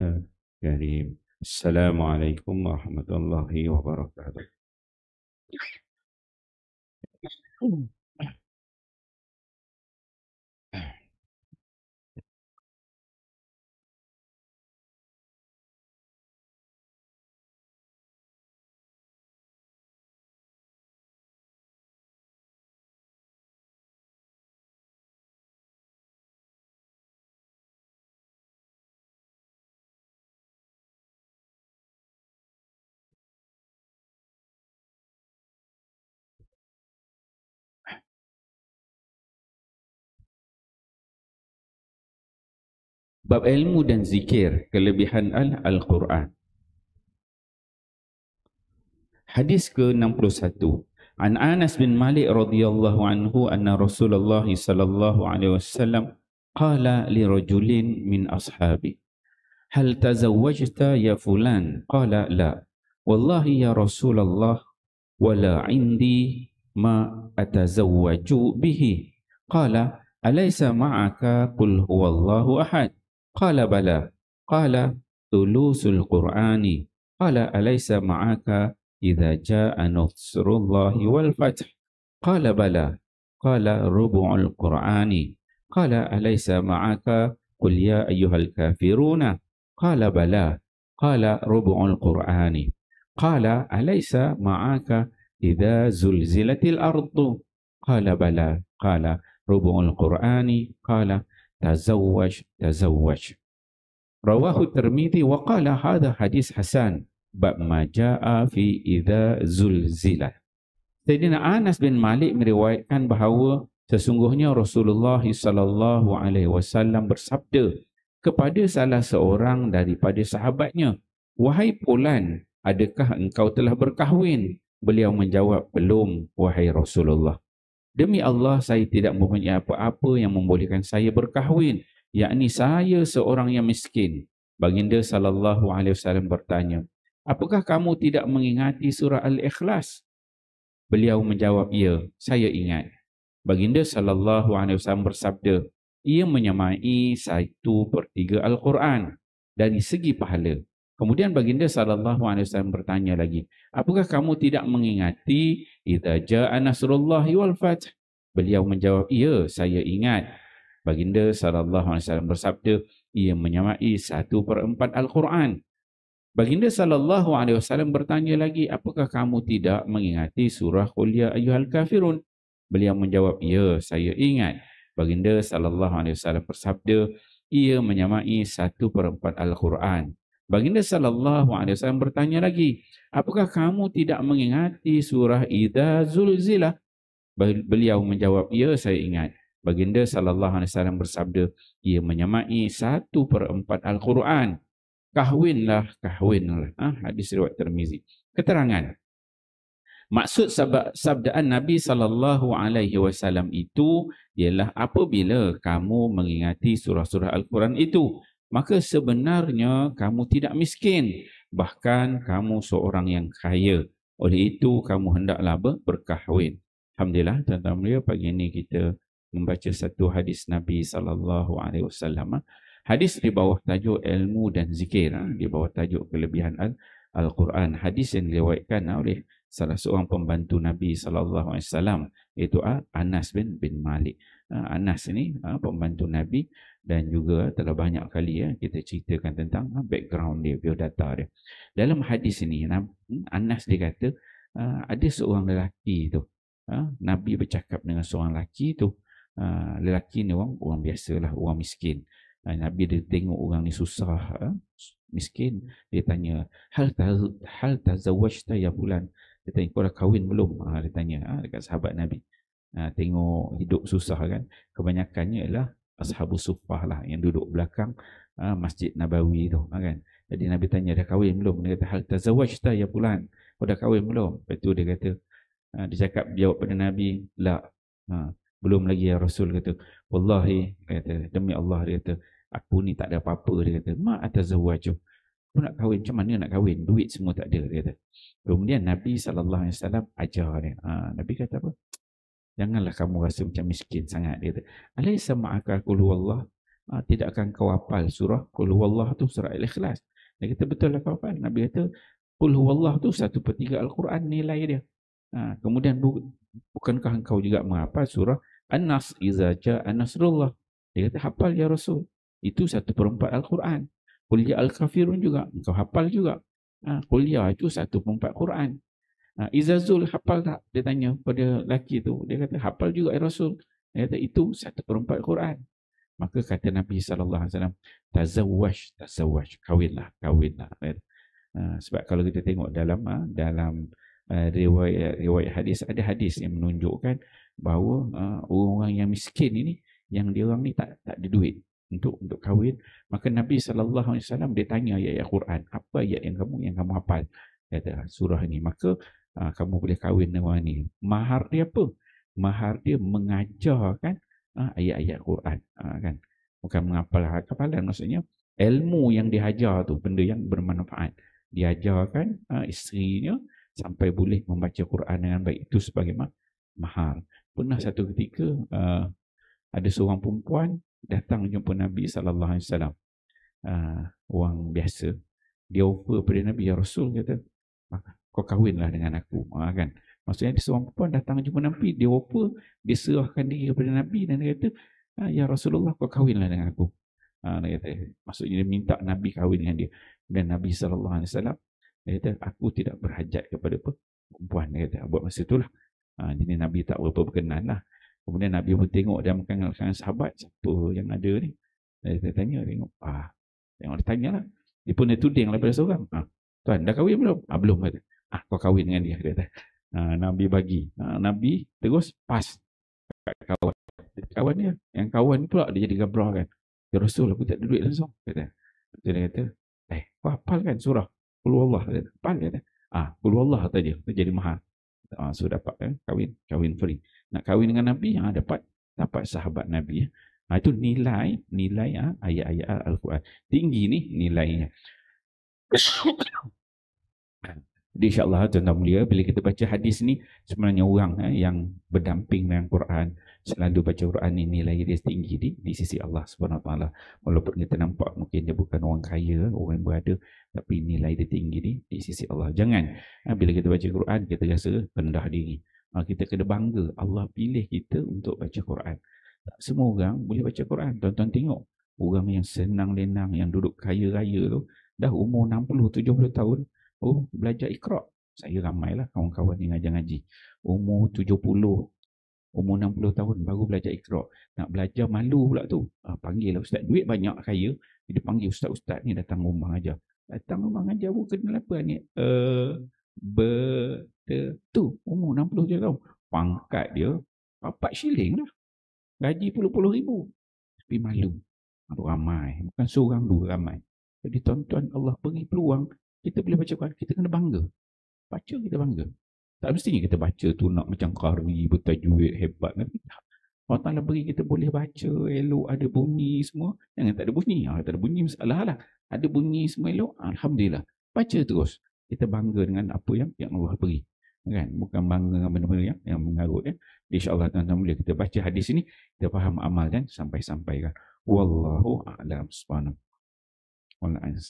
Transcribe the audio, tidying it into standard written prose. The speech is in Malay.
الكريم. السلام عليكم ورحمة الله وبركاته. Bab ilmu dan zikir, kelebihan Al-Quran. Hadis ke-61. An Anas bin Malik radhiyallahu anhu anna Rasulullah sallallahu alaihi wasallam qala li rajulin min ashabi, hal tazawwajta ya fulan? Qala la. Wallahi ya Rasulullah, wala indi ma atazawwaju bihi. Qala alaysa ma'aka qul huwallahu ahad? Qala bala. Qala thulusul Qur'ani. Qala alaysa ma'aka idza jaa nasrullahi wal fath? Qala bala. Qala rubu'ul Qur'ani. Qala alaysa ma'aka qul ya ayyuhal kafiruna? Qala bala. Qala rubu'ul Qur'ani. Qala alaysa ma'aka idza zulzilatil ardu? Qala bala. Qala rubu'ul Qur'ani. Qala tazawwaj tazawwaj. Rawahu Tirmidzi wa qala hadha hadis hasan bab ma jaa fi idza zulzilah. Sayyidina Anas bin Malik meriwayatkan bahawa sesungguhnya Rasulullah sallallahu alaihi wasallam bersabda kepada salah seorang daripada sahabatnya, "Wahai fulan, adakah engkau telah berkahwin?" Beliau menjawab, "Belum, wahai Rasulullah." "Demi Allah, saya tidak mempunyai apa-apa yang membolehkan saya berkahwin, yakni saya seorang yang miskin." Baginda sallallahu alaihi wasallam bertanya, "Apakah kamu tidak mengingati surah Al-Ikhlas?" Beliau menjawab, "Ya, saya ingat." Baginda sallallahu alaihi wasallam bersabda, "Ia menyamai 1/3 Al-Quran dari segi pahala." Kemudian baginda sallallahu alaihi wasallam bertanya lagi, "Apakah kamu tidak mengingati idza jaa nasrullahi wal fath?" Beliau menjawab, "Ya, saya ingat." Baginda sallallahu alaihi wasallam bersabda, "Ia menyamai 1/4 Al-Quran." Baginda sallallahu alaihi wasallam bertanya lagi, "Apakah kamu tidak mengingati surah Qul ya ayyuhal kafirun?" Beliau menjawab, "Ya, saya ingat." Baginda sallallahu alaihi wasallam bersabda, "Ia menyamai 1/4 Al-Quran." Baginda sallallahu alaihi wasallam bertanya lagi, "Apakah kamu tidak mengingati surah Idza Zulzilah?" Beliau menjawab, "Ya, saya ingat." Baginda sallallahu alaihi wasallam bersabda, "Ia menyamai 1/4 Al-Quran." Kahwinlah, kahwinlah. Hadis riwayat Tirmizi. Keterangan. Maksud sabdaan Nabi sallallahu alaihi wasallam itu ialah apabila kamu mengingati surah-surah Al-Quran itu, maka sebenarnya kamu tidak miskin, bahkan kamu seorang yang kaya. Oleh itu kamu hendaklah berkahwin. Alhamdulillah, tuan-tuan mulia, pagi ini kita membaca satu hadis Nabi sallallahu alaihi wasallam. Hadis di bawah tajuk ilmu dan zikir, di bawah tajuk kelebihan Al-Quran. Hadis yang diriwayatkan oleh salah seorang pembantu Nabi sallallahu alaihi wasallam, iaitu Anas bin Malik. Anas ini pembantu Nabi, dan juga telah banyak kali kita ceritakan tentang background dia, biodata dia. Dalam hadis ini Anas dia kata ada seorang lelaki tu, Nabi bercakap dengan seorang lelaki tu. Lelaki ni orang biasalah, orang miskin. Nabi dia tengok orang ni susah, miskin, dia tanya, hal tazawwajta ya fulan? Dia tanya, kau dah kahwin belum? Dia tanya dekat sahabat Nabi. Tengok hidup susah kan. Kebanyakannya ialah ashabus suffah lah, yang duduk belakang Masjid Nabawi tu kan. Jadi Nabi tanya, dah kahwin belum? Dia kata, hal tazawwajta ya fulan? Kau dah kahwin belum? Lepas tu dia kata, dia cakap, jawab pada Nabi, la, belum lagi ya Rasul. Kata, wallahi, kata, demi Allah, dia kata, aku ni tak ada apa-apa. Dia kata, ma atazawwaju, aku nak kahwin, macam mana nak kahwin? Duit semua tak ada, dia kata. Kemudian Nabi SAW ajar dia. Nabi kata apa? Janganlah kamu rasa macam miskin sangat. Dia kata, alaysa ma'aka qul huwallah? tidak akan kau hafal surah Qul Huwallah tu, surah Al-Ikhlas. Dia kata betul lah kau hafal. Nabi kata Qul Huwallah tu 1/3 Al-Quran nilai dia. Kemudian bukankah engkau juga menghafal surah An-Nas, Iza Ja'a Nasrullah. Dia kata hafal ya Rasul. Itu 1/4 Al-Quran. Qul Ya Al-Kafirun juga engkau hafal juga. Qul Ya itu 1/4 Quran. Iza Zul hafal tak? Dia tanya pada lelaki tu. Dia kata hafal juga ya Rasul. Dia kata itu 1/4 Quran. Maka kata Nabi SAW, tazawwaj, kawinlah. Sebab kalau kita tengok dalam riwayat hadis, ada hadis yang menunjukkan bahawa orang yang miskin ini, yang dia orang ni tak ada duit untuk kahwin, maka Nabi SAW dia tanya ayat Quran, apa ayat yang kamu hafal, kata surah ni, maka kamu boleh kahwin dengan orang ni. Mahar dia apa? Mahar dia mengajarkan ayat-ayat Quran, kan, bukan menghafal hafalan, maksudnya ilmu yang diajar tu benda yang bermanfaat, diajarkan isterinya sampai boleh membaca Quran dengan baik, itu sebagai mahar. Pernah satu ketika ada seorang perempuan datang jumpa Nabi SAW, orang biasa, dia offer pada Nabi, ya Rasul, kata kau kahwinlah dengan aku, kan. Maksudnya ada seorang perempuan datang jumpa Nabi, dia offer, dia serahkan diri kepada Nabi dan dia kata, ya Rasulullah, kau kahwinlah dengan aku. Dia kata, maksudnya dia minta Nabi kahwin dengan dia. Dan Nabi SAW, dia kata, aku tidak berhajat kepada perempuan. Dia kata, buat masa itulah. Jadi Nabi tak berapa berkenan lah. Kemudian Nabi pun tengok dalam kalangan sahabat, siapa yang ada ni. Dia tanya, tengok dia tanya lah. Dia pun dia tuding lah pada seorang. Tuan, dah kahwin belum? Belum, kata. Kau kahwin dengan dia, kata. Nabi bagi. Nabi terus pas kawan. Kawan dia, yang kawan pula dia jadi gabrah, kan. Ya Rasul, aku tak ada duit langsung, kata. Dia kata, kau hafal kan surah Qul Huwallah, kata. Hafal, kata. Qul Huwallah saja, itu jadi mahal. So dapat kahwin free. Nak kahwin dengan Nabi, dapat sahabat Nabi. Itu nilai ayat-ayat Al-Quran. Tinggi ni nilainya. Jadi insyaAllah tuan-tuan mulia, bila kita baca hadis ni, sebenarnya orang yang berdamping dengan Quran, selalu baca Quran ni, nilai dia tinggi di sisi Allah SWT. Walaupun kita nampak mungkin dia bukan orang kaya, orang yang berada, tapi nilai dia tinggi di sisi Allah. Jangan bila kita baca Quran, kita rasa rendah diri. Kita kena bangga, Allah pilih kita untuk baca Quran. Tak semua orang boleh baca Quran. Tuan-tuan tengok, orang yang senang lenang, yang duduk kaya-raya tu, dah umur 60-70 tahun, belajar Iqra. Saya ramailah kawan-kawan yang ngajar ngaji. Umur 70, umur 60 tahun baru belajar Iqra. Nak belajar malu pula tu. Panggil lah ustaz. Duit banyak kaya. Dia panggil ustaz-ustaz ni datang rumah ajar. Datang rumah ajar pun kenal apa ni? Tu. Umur 60 tahun. Pangkat dia 4 shilling lah. Gaji puluh-puluh ribu. Tapi malu. Ramai. Bukan seorang dua, ramai. Jadi tuan-tuan, Allah beri peluang. Kita boleh baca Quran, kita kena bangga. Baca kita bangga. Tak mestinya kita baca tu nak macam qari, bertajwid, hebat. Tapi tak. Allah Ta'ala beri kita boleh baca, elok, ada bunyi semua. Jangan tak ada bunyi. Tak ada bunyi masalah lah. Ada bunyi semua elok, Alhamdulillah. Baca terus. Kita bangga dengan apa yang Allah beri. Kan? Bukan bangga dengan benda-benda yang mengarut. InsyaAllah tuan-tuan boleh kita baca hadis ini, kita faham amal dan sampai-sampai kan. Wallahu a'lam subhanahu wa ta'ala.